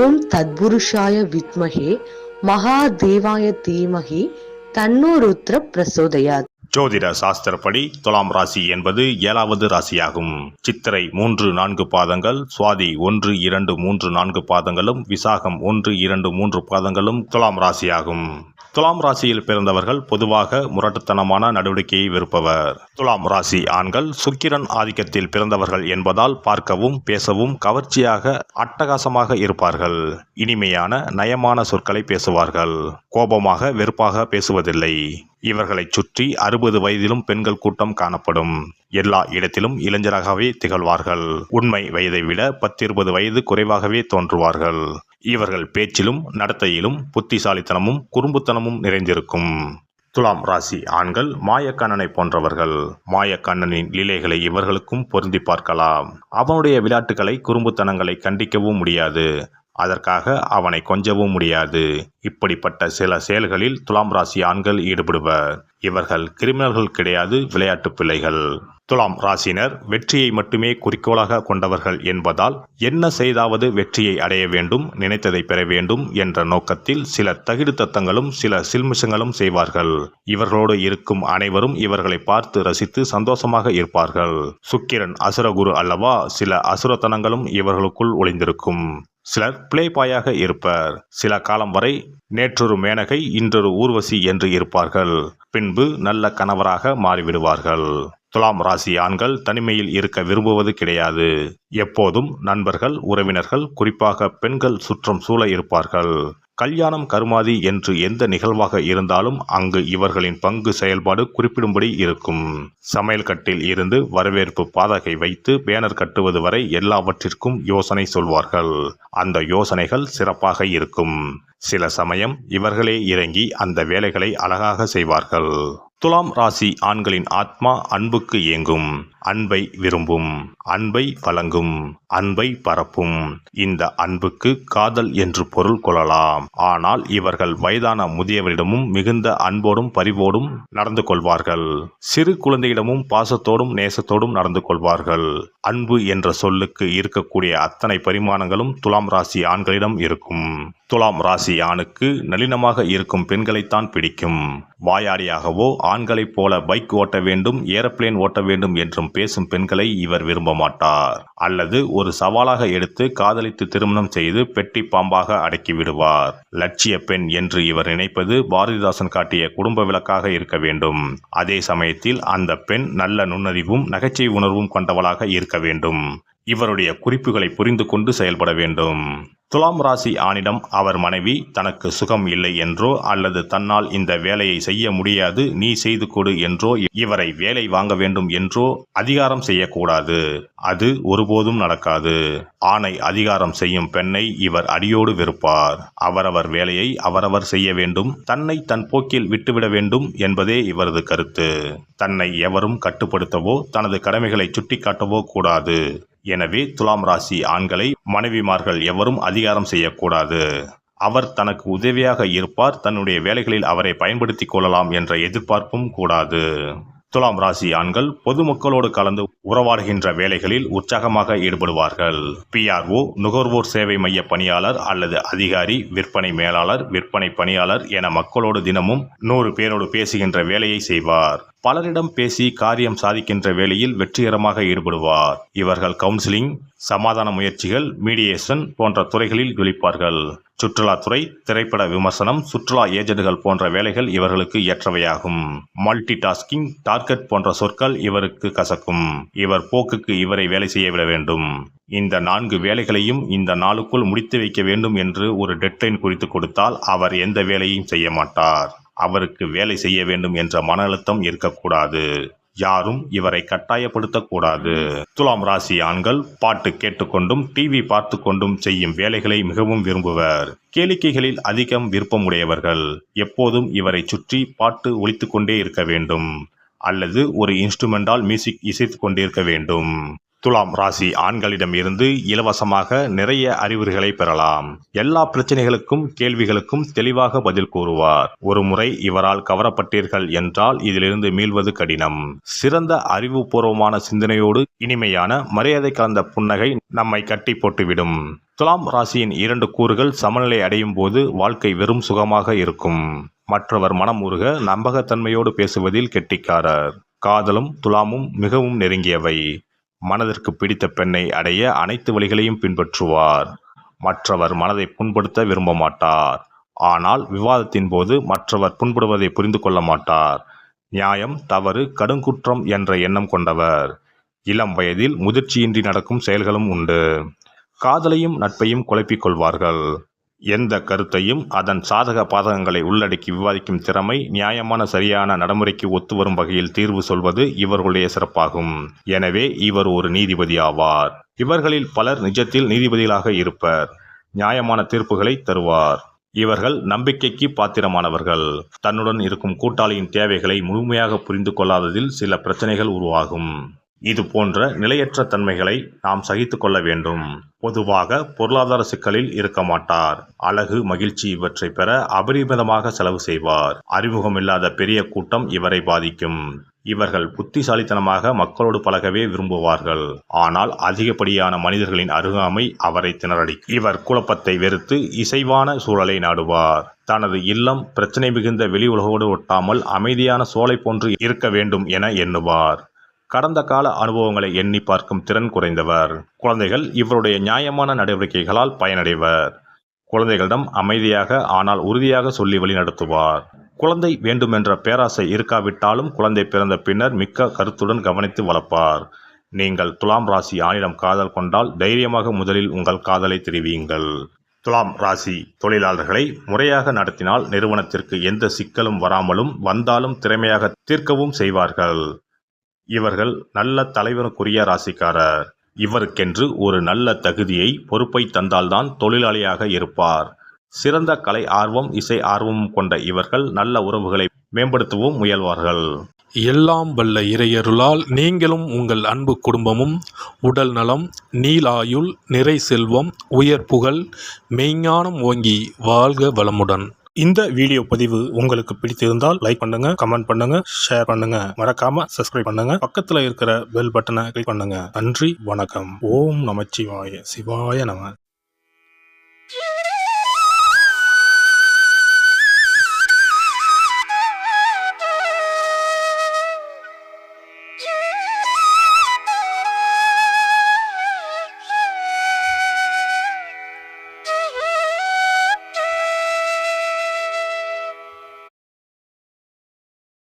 ஓம் தத்புருஷாய வித்மஹே மகாதேவாய தீமஹி தன்னோ ருத்ர பிரசோதயாத். ஜோதிட சாஸ்திரப்படி துலாம் ராசி என்பது 7வது ராசியாகும். சித்திரை 3-4 பாதங்கள், சுவாதி 1-2-3-4 பாதங்களும், விசாகம் 1-2-3 பாதங்களும் துலாம் ராசியாகும். துலாம் ராசியில் பிறந்தவர்கள் பொதுவாக முரட்டுத்தனமான நடவடிக்கையை விருப்பவர். துலாம் ராசி ஆண்கள் சுக்கிரன் ஆதிக்கத்தில் பிறந்தவர்கள் என்பதால் பார்க்கவும் பேசவும் கவர்ச்சியாக அட்டகாசமாக இருப்பார்கள். இனிமையான நயமான சொற்களை பேசுவார்கள். கோபமாக வெறுப்பாக பேசுவதில்லை. இவர்களைச் சுற்றி 60 வயதிலும் பெண்கள் கூட்டம் காணப்படும். எல்லா இடத்திலும் இளைஞராகவே திகழ்வார்கள். உண்மை வயதை விட 10-20 வயது குறைவாகவே தோன்றுவார்கள். இவர்கள் பேச்சிலும் நடத்தையிலும் புத்திசாலித்தனமும் குறும்புத்தனமும் நிறைந்திருக்கும். துலாம் ராசி ஆண்கள் மாயக்கண்ணனை போன்றவர்கள். மாயக்கண்ணனின் லீலைகளை இவர்களுக்கும் பொருந்தி பார்க்கலாம். அவனுடைய விளையாட்டுகளை குறும்புத்தனங்களை கண்டிக்கவும் முடியாது. அதற்காக அவனை கொஞ்சவும் முடியாது. இப்படிப்பட்ட சில செயல்களில் துலாம் ராசி ஆண்கள் ஈடுபடுவர். இவர்கள் கிரிமினல்கள் கிடையாது, விளையாட்டு பிள்ளைகள். துலாம் ராசினர் வெற்றியை மட்டுமே குறிக்கோளாக கொண்டவர்கள் என்பதால் என்ன செய்தாவது வெற்றியை அடைய வேண்டும், நினைத்ததை பெற வேண்டும் என்ற நோக்கத்தில் சில தகிடு தத்தங்களும் சில சில்மிஷங்களும் செய்வார்கள். இவர்களோடு இருக்கும் அனைவரும் இவர்களை பார்த்து ரசித்து சந்தோஷமாக இருப்பார்கள். சுக்கிரன் அசுரகுரு அல்லவா, சில அசுரத்தனங்களும் இவர்களுக்குள் ஒளிந்திருக்கும். சிலர் பிளேபாயாக இருப்பர். சில காலம் வரை நேற்றொரு மேனகை இன்றொரு ஊர்வசி என்று இருப்பார்கள். பின்பு நல்ல கணவராக மாறிவிடுவார்கள். துலாம் ராசி ஆண்கள் தனிமையில் இருக்க விரும்புவது கிடையாது. எப்போதும் நண்பர்கள், உறவினர்கள், குறிப்பாக பெண்கள் சுற்றம் சூழ இருப்பார்கள். கல்யாணம் கருமாதி என்று எந்த நிகழ்வாக இருந்தாலும் அங்கு இவர்களின் பங்கு செயல்பாடு குறிப்பிடும்படி இருக்கும். சமையல் கட்டில் இருந்து வரவேற்பு பாதகை வைத்து பேனர் கட்டுவது வரை எல்லாவற்றிற்கும் யோசனை சொல்வார்கள். அந்த யோசனைகள் சிறப்பாக இருக்கும். சில சமயம் இவர்களே இறங்கி அந்த வேலைகளை அழகாக செய்வார்கள். துலாம் ராசி ஆண்களின் ஆத்மா அன்புக்கு ஏங்கும். அன்பை விரும்பும். அன்பை வழங்கும். அன்பை பரப்பும். இந்த அன்புக்கு காதல் என்று பொருள் கொள்ளலாம். ஆனால் இவர்கள் வயதான முதியவரிடமும் மிகுந்த அன்போடும் பரிவோடும் நடந்து கொள்வார்கள். சிறு குழந்தையிடமும் பாசத்தோடும் நேசத்தோடும் நடந்து கொள்வார்கள். அன்பு என்ற சொல்லுக்கு இருக்கக்கூடிய அத்தனை பரிமாணங்களும் துலாம் ராசி ஆண்களிடம் இருக்கும். துலாம் ராசி ஆணுக்கு நளினமாக இருக்கும் பெண்களைத்தான் பிடிக்கும். வாயாடியாகவோ ஆண்களைப் போல பைக் ஓட்ட வேண்டும், ஏரோப்ளேன் ஓட்ட வேண்டும் என்றும் பேசும் பெண்களை இவர் விரும்ப மாட்டார். அல்லது ஒரு சவாலாக எடுத்து காதலித்து திருமணம் செய்து பெட்டி பாம்பாக அடக்கி விடுவார். லட்சிய பெண் என்று இவர் நினைப்பது பாரதிதாசன் காட்டிய குடும்ப விளக்காக இருக்க வேண்டும். அதே சமயத்தில் அந்த பெண் நல்ல நுண்ணறிவும் நகைச்சுவை உணர்வும் கொண்டவளாக இருக்க வேண்டும். இவருடைய குறிப்புகளை புரிந்து கொண்டு செயல்பட வேண்டும். துலாம் ராசி ஆணிடம் அவர் மனைவி தனக்கு சுகம் இல்லை என்றோ அல்லது தன்னால் இந்த வேலையை செய்ய முடியாது, நீ செய்து கொடு என்றோ இவரை வேலை வாங்க வேண்டும் என்றோ அதிகாரம் செய்யக்கூடாது. அது ஒருபோதும் நடக்காது. ஆணை அதிகாரம் செய்யும் பெண்ணை இவர் அடியோடு வெறுப்பார். அவரவர் வேலையை அவரவர் செய்ய வேண்டும், தன்னை தன் போக்கில் விட்டுவிட வேண்டும் என்பதே இவரது கருத்து. தன்னை எவரும் கட்டுப்படுத்தவோ தனது கடமைகளை சுட்டிக்காட்டவோ கூடாது. எனவே துலாம் ராசி ஆண்களை மனைவிமார்கள் எவரும் அதிகாரம் செய்யக்கூடாது. அவர் தனக்கு உதவியாக இருப்பார், தன்னுடைய வேலைகளில் அவரை பயன்படுத்திக் கொள்ளலாம் என்ற எதிர்பார்ப்பும் கூடாது. துலாம் ராசி ஆண்கள் பொதுமக்களோடு கலந்து உறவாடுகின்ற வேலைகளில் உற்சாகமாக ஈடுபடுவார்கள். PRO, நுகர்வோர் சேவை மைய பணியாளர் அல்லது அதிகாரி, விற்பனை மேலாளர், விற்பனை பணியாளர் என மக்களோடு தினமும் 100 பேரோடு பேசுகின்ற வேலையை செய்வார். பலரிடம் பேசி காரியம் சாதிக்கின்ற வேளையில் வெற்றிகரமாக ஈடுபடுவார். இவர்கள் கவுன்சிலிங், சமாதான முயற்சிகள், மீடியேஷன் போன்ற துறைகளில் ஜொலிப்பார்கள். சுற்றுலாத்துறை, திரைப்பட விமர்சனம், சுற்றுலா ஏஜென்ட்கள் போன்ற வேலைகள் இவர்களுக்கு ஏற்றவையாகும். மல்டி டாஸ்கிங், டார்கெட் போன்ற சொற்கள் இவருக்கு கசக்கும். இவர் போக்குக்கு இவரை வேலை செய்ய விட வேண்டும். இந்த 4 வேலைகளையும் இந்த நாளுக்குள் முடித்து வைக்க வேண்டும் என்று ஒரு டெட்லைன் குறித்து கொடுத்தால் அவர் எந்த வேலையும் செய்ய மாட்டார். அவருக்கு வேலை செய்ய வேண்டும் என்ற மன அழுத்தம் இருக்கக்கூடாது. யாரும் இவரை கட்டாயப்படுத்தக்கூடாது. துலாம் ராசி ஆண்கள் பாட்டு கேட்டுக்கொண்டும் டிவி பார்த்து கொண்டும் செய்யும் வேலைகளை மிகவும் விரும்புவர். கேளிக்கைகளில் அதிகம் விருப்பமுடையவர்கள். எப்போதும் இவரை சுற்றி பாட்டு ஒலித்து கொண்டே இருக்க வேண்டும் அல்லது ஒரு இன்ஸ்ட்ருமெண்டால் மியூசிக் இசைத்து கொண்டிருக்க வேண்டும். துலாம் ராசி ஆண்களிடம் இருந்து இலவசமாக நிறைய அறிவுரைகளை பெறலாம். எல்லா பிரச்சனைகளுக்கும் கேள்விகளுக்கும் தெளிவாக பதில் கூறுவார். ஒரு முறை இவரால் கவரப்பட்டீர்கள் என்றால் இதிலிருந்து மீள்வது கடினம். சிறந்த அறிவுபூர்வமான சிந்தனையோடு இனிமையான மரியாதை கலந்த புன்னகை நம்மை கட்டி போட்டுவிடும். துலாம் ராசியின் 2 கூறுகள் சமநிலை அடையும் போது வாழ்க்கை வெறும் சுகமாக இருக்கும். மற்றவர் மனம் உருக நம்பகத்தன்மையோடு பேசுவதில் கெட்டிக்காரர். காதலும் துலாமும் மிகவும் நெருங்கியவை. மனதிற்கு பிடித்த பெண்ணை அடைய அனைத்து வழிகளையும் பின்பற்றுவார். மற்றவர் மனதை புண்படுத்த விரும்ப மாட்டார். ஆனால் விவாதத்தின் போது மற்றவர் புண்படுவதை புரிந்து கொள்ள மாட்டார். நியாயம், தவறு, கடுங்குற்றம் என்ற எண்ணம் கொண்டவர். இளம் வயதில் முதிர்ச்சியின்றி நடக்கும் செயல்களும் உண்டு. காதலையும் நட்பையும் குழப்பிக் கொள்வார்கள். எந்த கருத்தையும் அதன் சாதக பாதகங்களை உள்ளடக்கி விவாதிக்கும் திறமை, நியாயமான சரியான நடைமுறைக்கு ஒத்துவரும் வகையில் தீர்வு சொல்வது இவர்களுடைய சிறப்பாகும். எனவே இவர் ஒரு நீதிபதி ஆவார். இவர்களில் பலர் நிஜத்தில் நீதிபதிகளாக இருப்பர். நியாயமான தீர்ப்புகளை தருவார். இவர்கள் நம்பிக்கைக்கு பாத்திரமானவர்கள். தன்னுடன் இருக்கும் கூட்டாளியின் தேவைகளை முழுமையாக புரிந்து கொள்ளாததில் சில பிரச்சனைகள் உருவாகும். இது போன்ற நிலையற்ற தன்மைகளை நாம் சகித்து கொள்ள வேண்டும். பொதுவாக பொருளாதார சிக்கலில் இருக்க மாட்டார். அழகு, மகிழ்ச்சி இவற்றை பெற அபரிமிதமாக செலவு செய்வார். அறிமுகமில்லாத பெரிய கூட்டம் இவரை பாதிக்கும். இவர்கள் புத்திசாலித்தனமாக மக்களோடு பழகவே விரும்புவார்கள். ஆனால் அதிகப்படியான மனிதர்களின் அருகாமை அவரை திணறடிக்கும். இவர் குழப்பத்தை வெறுத்து இசைவான சூழலை நாடுவார். தனது இல்லம் பிரச்சனை மிகுந்த வெளி உலகோடு ஒட்டாமல் அமைதியான சோலை போன்று இருக்க வேண்டும் என எண்ணுவார். கடந்த கால அனுபவங்களை எண்ணி பார்க்கும் திறன் குறைந்தவர். குழந்தைகள் இவருடைய நியாயமான நடவடிக்கைகளால் பயனடைவர். குழந்தைகளிடம் அமைதியாக ஆனால் உறுதியாக சொல்லி வழிநடத்துவார். குழந்தை வேண்டுமென்ற பேராசை இருக்காவிட்டாலும் குழந்தை பிறந்த பின்னர் மிக்க கருத்துடன் கவனித்து வளர்ப்பார். நீங்கள் துலாம் ராசி ஆணிடம் காதல் கொண்டால் தைரியமாக முதலில் உங்கள் காதலை தெரிவியுங்கள். துலாம் ராசி தொழிலாளர்களை முறையாக நடத்தினால் நிறுவனத்திற்கு எந்த சிக்கலும் வராமலும் வந்தாலும் திறமையாக தீர்க்கவும் செய்வார்கள். இவர்கள் நல்ல தலைவனுக்குரிய ராசிக்காரர். இவருக்கென்று ஒரு நல்ல தகுதியை, பொறுப்பை தந்தால்தான் தொழிலாளியாக இருப்பார். சிறந்த கலை ஆர்வம், இசை ஆர்வமும் கொண்ட இவர்கள் நல்ல உறவுகளை மேம்படுத்தவும் முயல்வார்கள். எல்லாம் வல்ல இறையருளால் நீங்களும் உங்கள் அன்பு குடும்பமும் உடல் நலம், நீலாயுள், நிறை செல்வம், உயர் புகழ், மெய்ஞானம் ஓங்கி வாழ்க வளமுடன். இந்த வீடியோ பதிவு உங்களுக்கு பிடித்திருந்தால் லைக் பண்ணுங்க, கமெண்ட் பண்ணுங்க, ஷேர் பண்ணுங்க. மறக்காம சப்ஸ்கிரைப் பண்ணுங்க. பக்கத்துல இருக்கிற பெல் பட்டனை கிளிக் பண்ணுங்க. நன்றி, வணக்கம். ஓம் நமச்சிவாய. சிவாய நம.